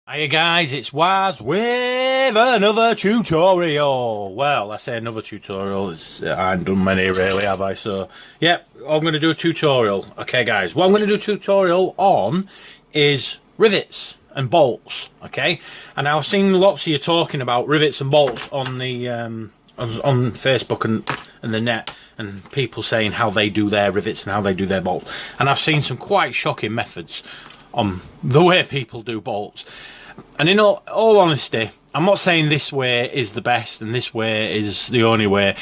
Hiya guys, it's Waz with another tutorial. Well, I say another tutorial, I haven't done many really, have I? So, yeah, I'm going to do a tutorial. Okay guys, what I'm going to do a tutorial on is rivets and bolts, okay? And I've seen lots of you talking about rivets and bolts on the on Facebook and the net, and people saying how they do their rivets and how they do their bolts. And I've seen some quite shocking methods on the way people do bolts. And in all honesty, I'm not saying this way is the best and this way is the only way.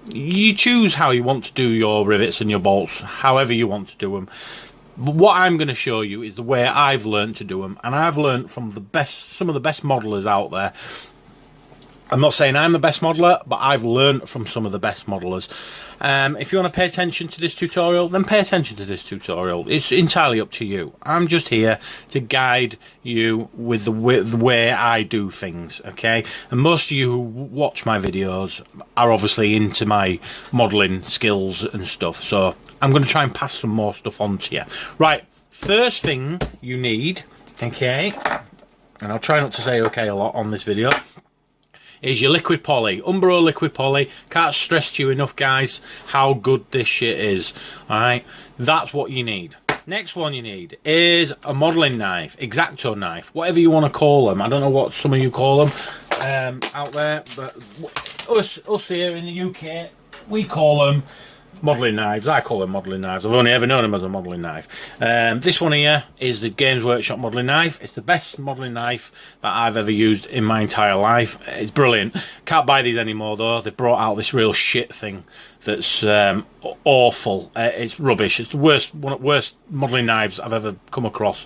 You choose how you want to do your rivets and your bolts, however you want to do them. But what I'm going to show you is the way I've learned to do them, and I've learned from some of the best modelers out there. I'm not saying I'm the best modeler, but I've learned from some of the best modelers. If you want to pay attention to this tutorial, then pay attention to this tutorial. It's entirely up to you. I'm just here to guide you with the way I do things, okay? And most of you who watch my videos are obviously into my modelling skills and stuff, so I'm going to try and pass some more stuff on to you. Right, first thing you need, okay, and I'll try not to say okay a lot on this video, is your liquid poly. Umbro liquid poly. Can't stress to you enough, guys, how good this shit is. Alright, that's what you need. Next one you need is a modelling knife, X-Acto knife, whatever you want to call them. I don't know what some of you call them out there, but us here in the UK, we call them modelling knives. I call them modelling knives. I've only ever known them as a modelling knife. This one here is the Games Workshop modelling knife. It's the best modelling knife that I've ever used in my entire life. It's brilliant. Can't buy these anymore though. They've brought out this real shit thing that's awful. It's rubbish. It's the one of the worst modelling knives I've ever come across.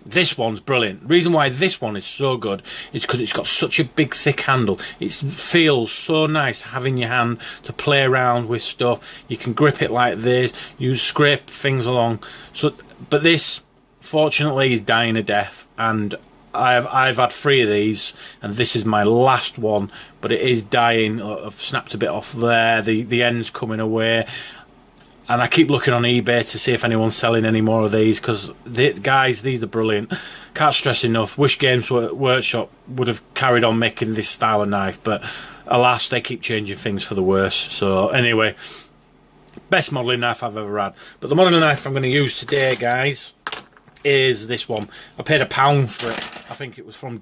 This one's brilliant. The reason why this one is so good is because it's got such a big thick handle. It feels so nice having your hand to play around with stuff. You can grip it like this, you scrape things along. So, but this fortunately is dying a death, and I've had 3 of these, and this is my last one, but it is dying. I've snapped a bit off there, the end's coming away. And I keep looking on eBay to see if anyone's selling any more of these, because guys, these are brilliant. Can't stress enough. Wish Games Workshop would have carried on making this style of knife, but alas, they keep changing things for the worse. So anyway, best modelling knife I've ever had. But the modelling knife I'm going to use today, guys, is this one. I paid £1 for it. I think it was from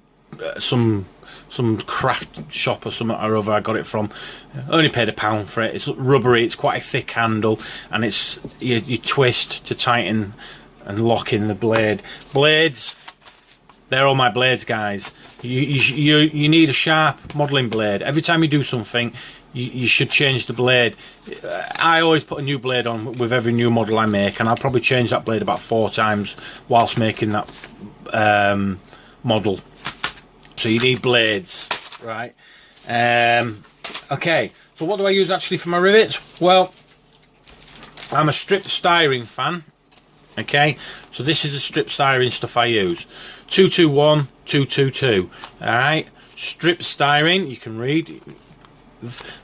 some craft shop or something or other I got it from. I only paid £1 for it. It's rubbery, it's quite a thick handle, and it's you twist to tighten and lock in the blade. Blades, they're all my blades, guys. You need a sharp modelling blade. Every time you do something, you should change the blade. I always put a new blade on with every new model I make, and I'll probably change that blade about 4 times whilst making that model. So you need blades, right? Okay, so what do I use actually for my rivets? Well, I'm a stripped styrene fan, okay? So this is the stripped styrene stuff I use. 221, 222, alright? Stripped styrene, you can read.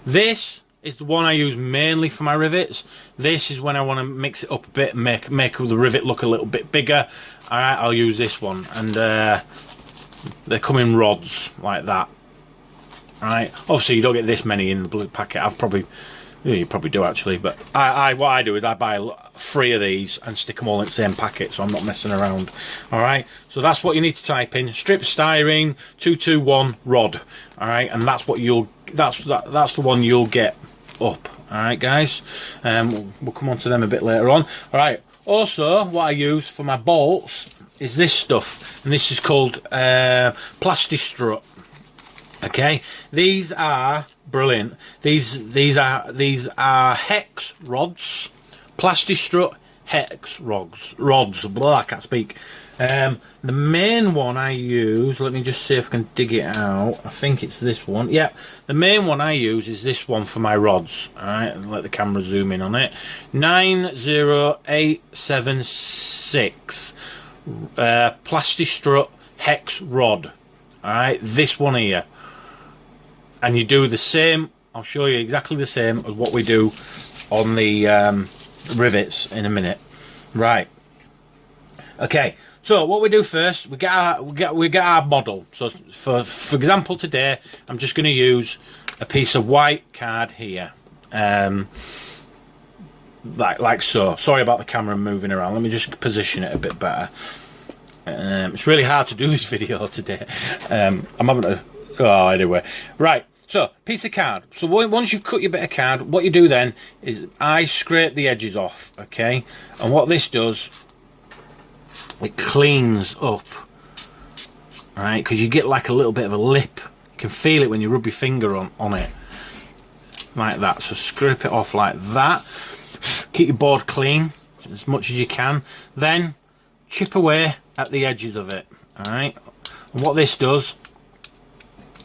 This is the one I use mainly for my rivets. This is when I want to mix it up a bit, make the rivet look a little bit bigger. Alright, I'll use this one, and they come in rods like that. Right, obviously you don't get this many in the blue packet. You probably do actually, but what I do is I buy 3 of these and stick them all in the same packet, so I'm not messing around. Alright, so that's what you need to type in: strip styrene 221 rod. Alright, and that's what that's the one you'll get up. Alright guys, we'll come on to them a bit later on. Alright, also what I use for my bolts is this stuff, and this is called Plastistrut. Okay, these are brilliant. These are hex rods, Plastistrut hex rods. Blah, I can't speak. The main one I use, let me just see if I can dig it out. I think it's this one. Yeah, the main one I use is this one for my rods. All right, let the camera zoom in on it. 90876. Plastistrut hex rod. Alright, this one here, and you do the same. I'll show you exactly the same as what we do on the rivets in a minute. Right, okay, So what we do first, we get our model. So for example today, I'm just going to use a piece of white card here, like so. Sorry about the camera moving around. Let me just position it a bit better. It's really hard to do this video today. I'm having a anyway. Right. So piece of card. So once you've cut your bit of card, what you do then is I scrape the edges off. Okay. And what this does, it cleans up, right? Because you get like a little bit of a lip. You can feel it when you rub your finger on it, like that. So scrape it off like that. Keep your board clean as much as you can. Then chip away at the edges of it. All right. And what this does,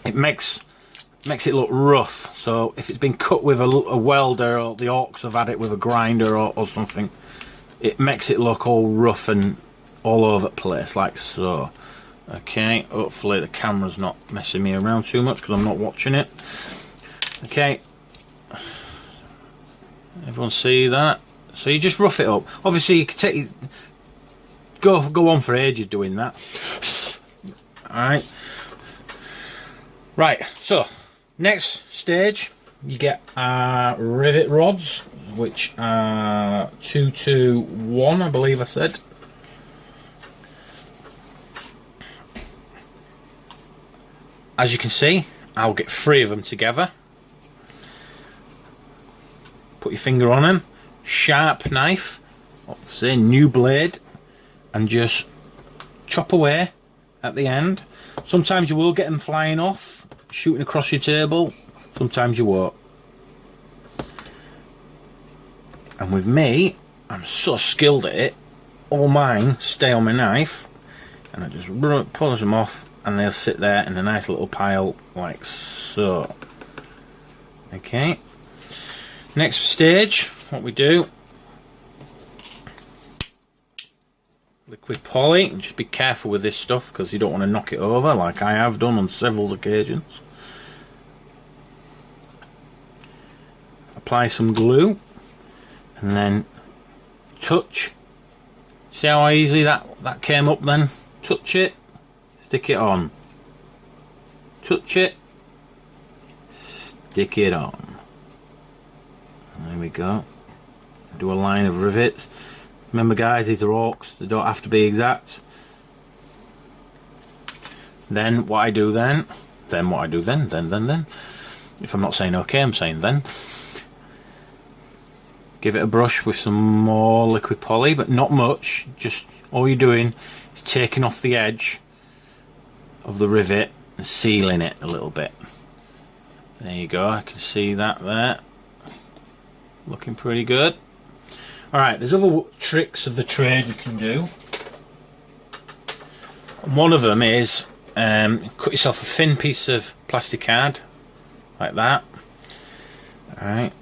it makes it look rough. So if it's been cut with a welder, or the Orks have had it with a grinder or something, it makes it look all rough and all over the place, like so. Okay, hopefully the camera's not messing me around too much because I'm not watching it. Okay, everyone see that? So you just rough it up. Obviously you can take go on for ages doing that. Alright. Right, so next stage, you get our rivet rods, which are 221, I believe I said. As you can see, I'll get 3 of them together. Put your finger on them, sharp knife, say new blade, and just chop away at the end. Sometimes you will get them flying off, shooting across your table, sometimes you won't. And with me, I'm so skilled at it, all mine stay on my knife, and I just pull them off, and they'll sit there in a nice little pile like so. Okay, next stage, what we do, liquid poly. Just be careful with this stuff because you don't want to knock it over like I have done on several occasions. Apply some glue and then touch. See how easily that came up then? Touch it, stick it on. Touch it, stick it on. There we go. Do a line of rivets. Remember guys, these are Orks, they don't have to be exact. Then what I do then if I'm not saying okay, I'm saying then, give it a brush with some more liquid poly, but not much. Just all you're doing is taking off the edge of the rivet and sealing it a little bit. There you go, I can see that there, looking pretty good. Alright, there's other tricks of the trade you can do. One of them is cut yourself a thin piece of plastic card like that. Alright,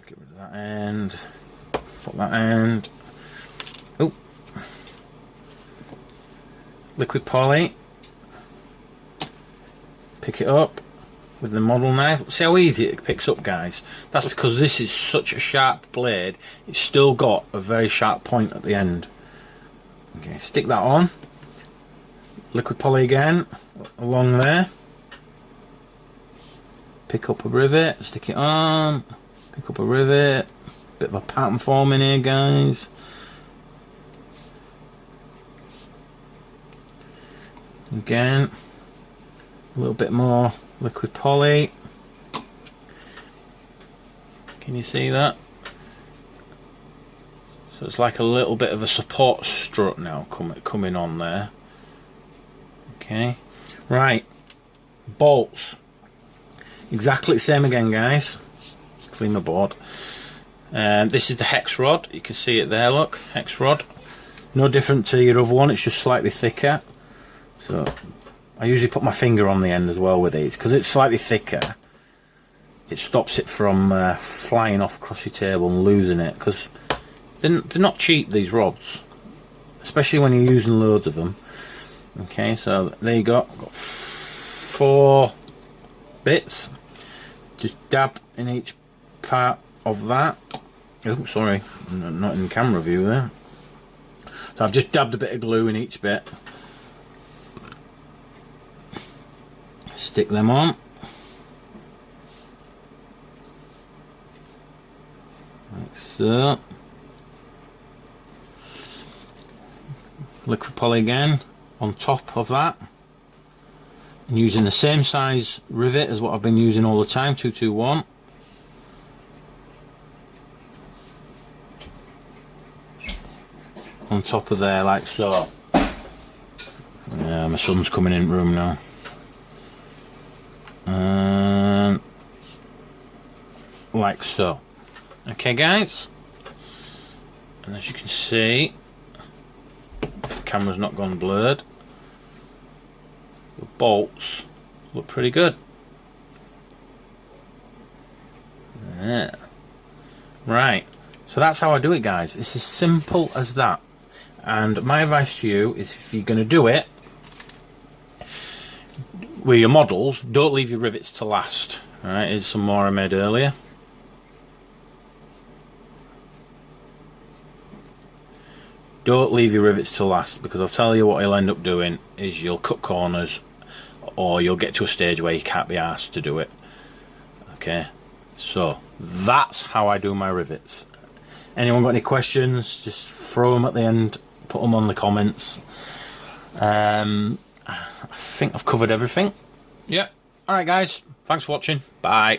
get rid of that end, put that end. Oh, liquid poly, pick it up with the model knife. See how easy it picks up, guys? That's because this is such a sharp blade, it's still got a very sharp point at the end. Okay, stick that on, liquid poly again along there, pick up a rivet, stick it on, pick up a rivet, bit of a pattern forming here, guys. Again, a little bit more liquid poly. Can you see that? So it's like a little bit of a support strut now coming on there. Okay, right, bolts. Exactly the same again, guys. Clean my board. This is the hex rod. You can see it there. Look, hex rod. No different to your other one. It's just slightly thicker. So I usually put my finger on the end as well with these because it's slightly thicker. It stops it from flying off across your table and losing it, because they're not cheap, these rods, especially when you're using loads of them. Okay, so there you go. I've got 4 bits. Just dab in each part of that. Oh, sorry, not in camera view there. So I've just dabbed a bit of glue in each bit. Stick them on. Like so. Liquid poly again on top of that. And using the same size rivet as what I've been using all the time, 221. On top of there, like so. Yeah, my son's coming in the room now. Like so. Okay, guys. And as you can see, if the camera's not gone blurred, the bolts look pretty good. Yeah. Right. So that's how I do it, guys. It's as simple as that. And my advice to you is, if you're going to do it with your models, don't leave your rivets to last. Alright, here's some more I made earlier. Don't leave your rivets to last, because I'll tell you what you'll end up doing is you'll cut corners, or you'll get to a stage where you can't be asked to do it. Okay, so that's how I do my rivets. Anyone got any questions, just throw them at the end, put them on the comments. I think I've covered everything. Yep. Alright guys, thanks for watching. Bye.